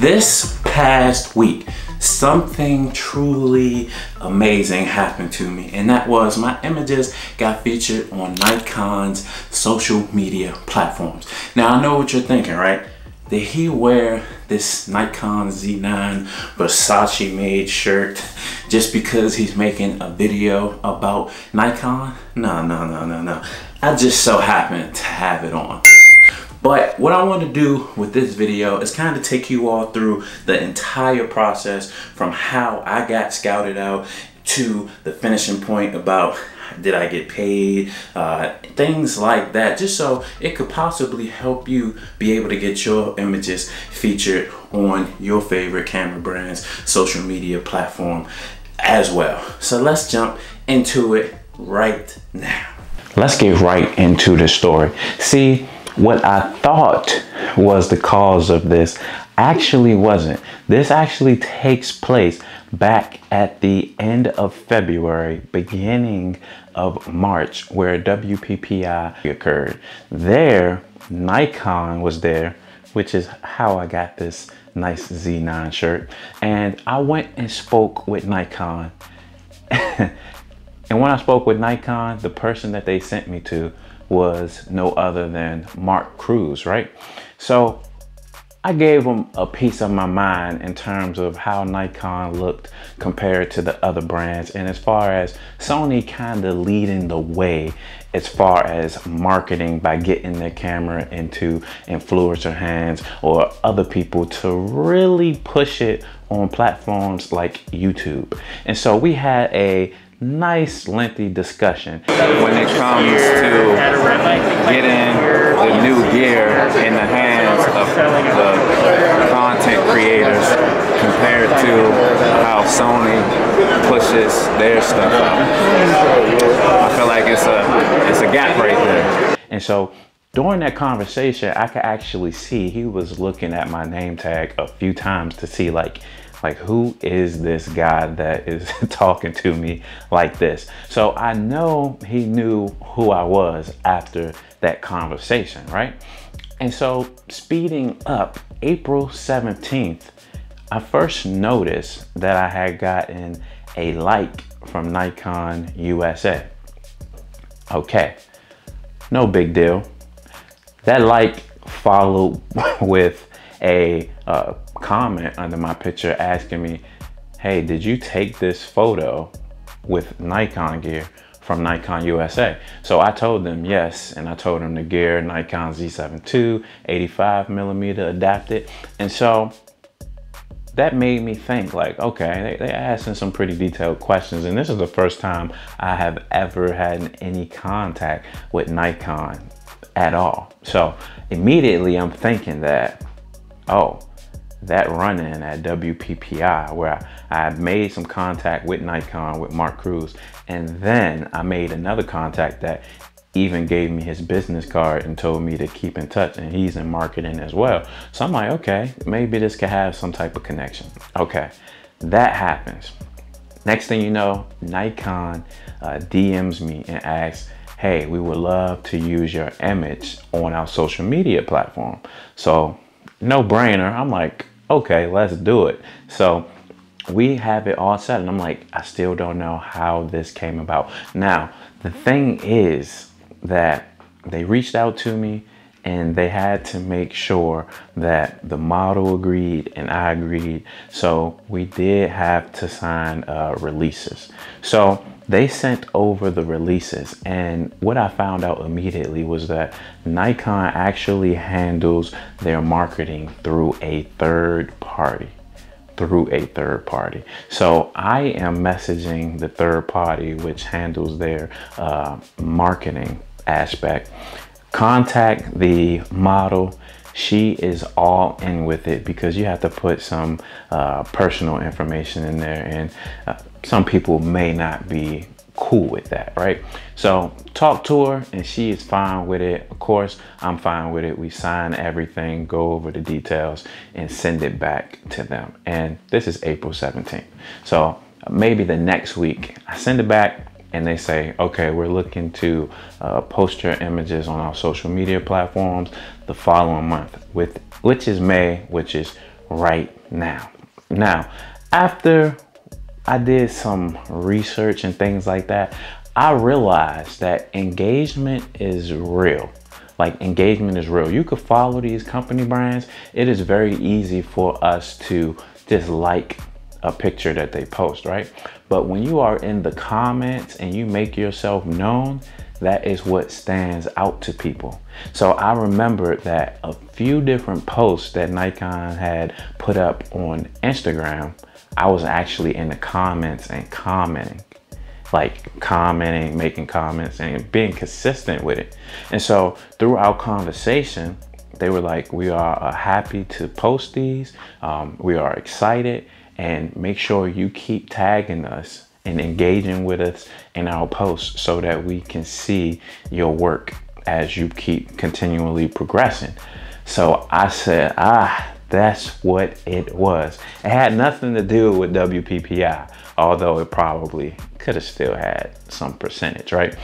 This past week, something truly amazing happened to me, and that was my images got featured on Nikon's social media platforms. Now, I know what you're thinking, right? Did he wear this Nikon Z9 Versace made shirt just because he's making a video about Nikon? No. I just so happened to have it on. But what I want to do with this video is kind of take you all through the entire process from how I got scouted out to the finishing point about did I get paid, things like that, just so it could possibly help you be able to get your images featured on your favorite camera brand's social media platform as well. So let's jump into it right now. Let's get right into the story. See, what I thought was the cause of this actually wasn't. This actually takes place back at the end of February, beginning of March, where WPPI occurred. There, Nikon was there, which is how I got this nice Z9 shirt. And I went and spoke with Nikon. And when I spoke with Nikon, the person that they sent me to was no other than Mark Cruz, right? So I gave him a piece of my mind in terms of how Nikon looked compared to the other brands, and as far as Sony kind of leading the way as far as marketing by getting their camera into influencer hands or other people to really push it on platforms like YouTube. And so we had a nice lengthy discussion when it comes to getting the new gear in the hands of the content creators compared to how Sony pushes their stuff out. I feel like it's a gap right there. And so during that conversation, I could actually see he was looking at my name tag a few times to see like who is this guy that is talking to me like this? So I know he knew who I was after that conversation, right? And so speeding up, April 17th, I first noticed that I had gotten a like from Nikon USA. Okay, no big deal. That like followed with a comment under my picture asking me, hey, did you take this photo with Nikon gear from Nikon USA? So I told them yes, and I told them the gear Nikon Z7 II 85mm adapted. And so that made me think like, okay, they asking some pretty detailed questions, and this is the first time I have ever had any contact with Nikon at all. So immediately I'm thinking that, oh, that run-in at WPPI where I made some contact with Nikon, with Mark Cruz, and then I made another contact that even gave me his business card and told me to keep in touch, and he's in marketing as well. So I'm like, okay, maybe this could have some type of connection. Okay, that happens. Next thing you know, Nikon DMs me and asks, hey, we would love to use your image on our social media platform. So no brainer, I'm like, okay, let's do it. So we have it all set, and I'm like, I still don't know how this came about. Now, the thing is that they reached out to me and they had to make sure that the model agreed and I agreed. So we did have to sign releases. So they sent over the releases, and what I found out immediately was that Nikon actually handles their marketing through a third party. So I am messaging the third party which handles their marketing aspect. Contact the model. She is all in with it because you have to put some personal information in there, and some people may not be cool with that, right? So talk to her and she is fine with it. Of course, I'm fine with it. We sign everything, go over the details, and send it back to them. And this is April 17th. So maybe the next week I send it back and they say, okay, we're looking to post your images on our social media platforms the following month, which is May, which is right now. Now, after I did some research and things like that, I realized that engagement is real. Like, engagement is real. You could follow these company brands. It is very easy for us to just like a picture that they post, right? But when you are in the comments and you make yourself known, that is what stands out to people. So I remember that a few different posts that Nikon had put up on Instagram, I was actually in the comments and commenting, making comments and being consistent with it. And so through our conversation, they were like, we are happy to post these. We are excited, and make sure you keep tagging us and engaging with us in our posts so that we can see your work as you keep continually progressing. So I said, that's what it was. It had nothing to do with WPPI, although it probably could have still had some percentage, right?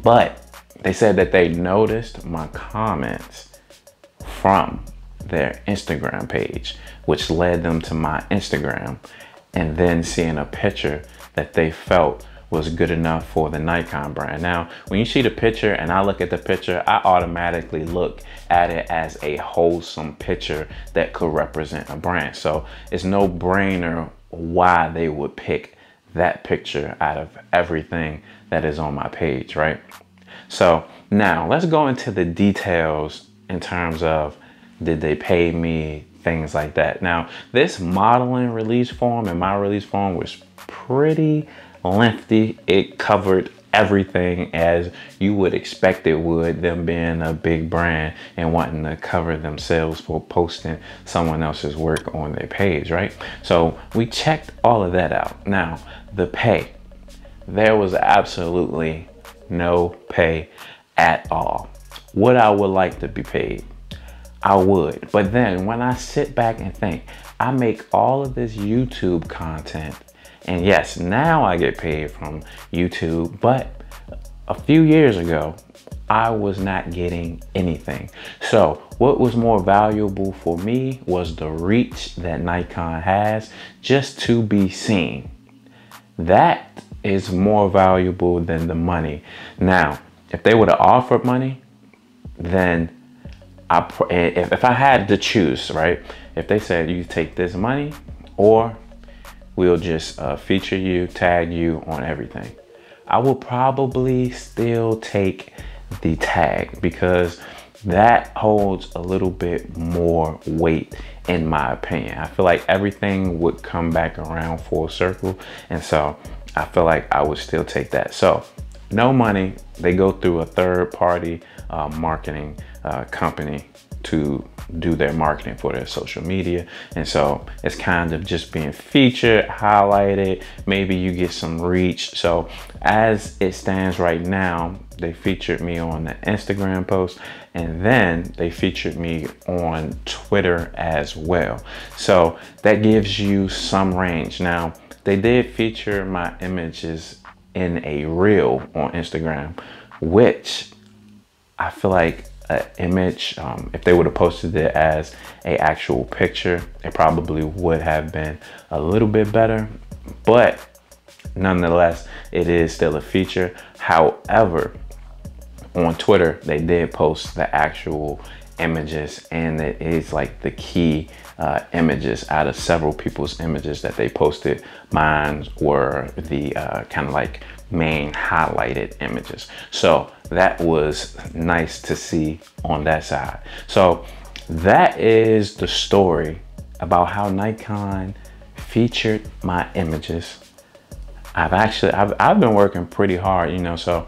But they said that they noticed my comments from their Instagram page, which led them to my Instagram, and then seeing a picture that they felt was good enough for the Nikon brand. Now, when you see the picture and I look at the picture, I automatically look at it as a wholesome picture that could represent a brand. So it's no brainer why they would pick that picture out of everything that is on my page, right? So now let's go into the details in terms of, did they pay me, things like that. Now, this modeling release form and my release form was pretty lengthy. It covered everything as you would expect it would, them being a big brand and wanting to cover themselves for posting someone else's work on their page, right? So we checked all of that out. Now, the pay, there was absolutely no pay at all. What I would like to be paid, I would. But then when I sit back and think, I make all of this YouTube content, and yes, now I get paid from YouTube, but a few years ago, I was not getting anything. So what was more valuable for me was the reach that Nikon has just to be seen. That is more valuable than the money. Now, if they would have offered money, then if I had to choose, right? If they said, you take this money or we'll just feature you, tag you on everything, I will probably still take the tag, because that holds a little bit more weight in my opinion. I feel like everything would come back around full circle. And so I feel like I would still take that. So no money. They go through a third party marketing company to do their marketing for their social media. And so it's kind of just being featured, highlighted, maybe you get some reach. So as it stands right now, they featured me on the Instagram post, and then they featured me on Twitter as well. So that gives you some range. Now, they did feature my images in a reel on Instagram, which I feel like an image, if they would have posted it as a actual picture, it probably would have been a little bit better, but nonetheless, it is still a feature. However, on Twitter, they did post the actual images, and it is like the key images out of several people's images that they posted. Mine were the kind of like main highlighted images. So that was nice to see on that side. So that is the story about how Nikon featured my images. I've been working pretty hard, you know, so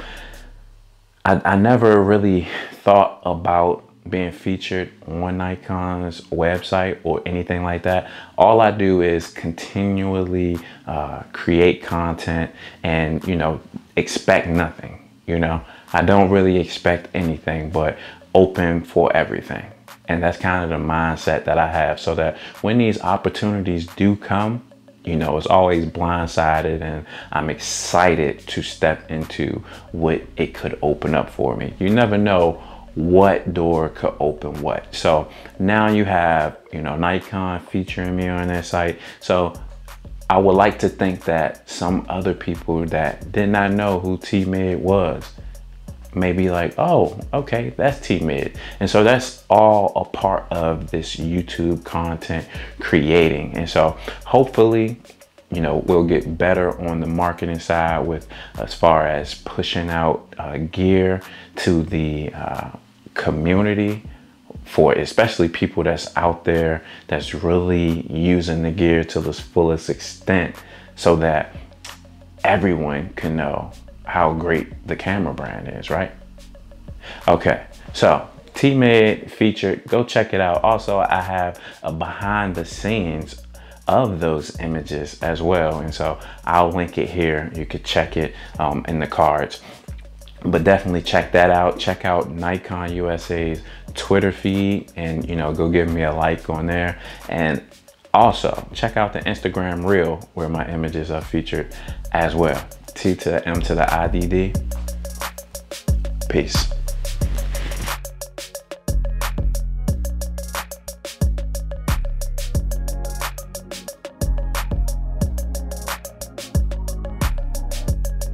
I never really thought about being featured on Nikon's website or anything like that. All I do is continually create content and, you know, expect nothing. You know, I don't really expect anything, but open for everything. And that's kind of the mindset that I have, so that when these opportunities do come, you know, it's always blindsided, and I'm excited to step into what it could open up for me. You never know what door could open what. So now you have, you know, Nikon featuring me on their site. So I would like to think that some other people that did not know who T-Mid was may be like, oh, okay, that's T-Mid. And so that's all a part of this YouTube content creating. And so hopefully, you know, we'll get better on the marketing side with as far as pushing out gear to the community, for especially people that's out there that's really using the gear to its fullest extent, so that everyone can know how great the camera brand is, right? Okay, so T-Mid featured, go check it out. Also, I have a behind the scenes of those images as well, and so I'll link it here. You could check it in the cards. But definitely check that out. Check out Nikon USA's Twitter feed, and, you know, go give me a like on there. And also check out the Instagram reel where my images are featured as well. T to the M to the IDD. Peace.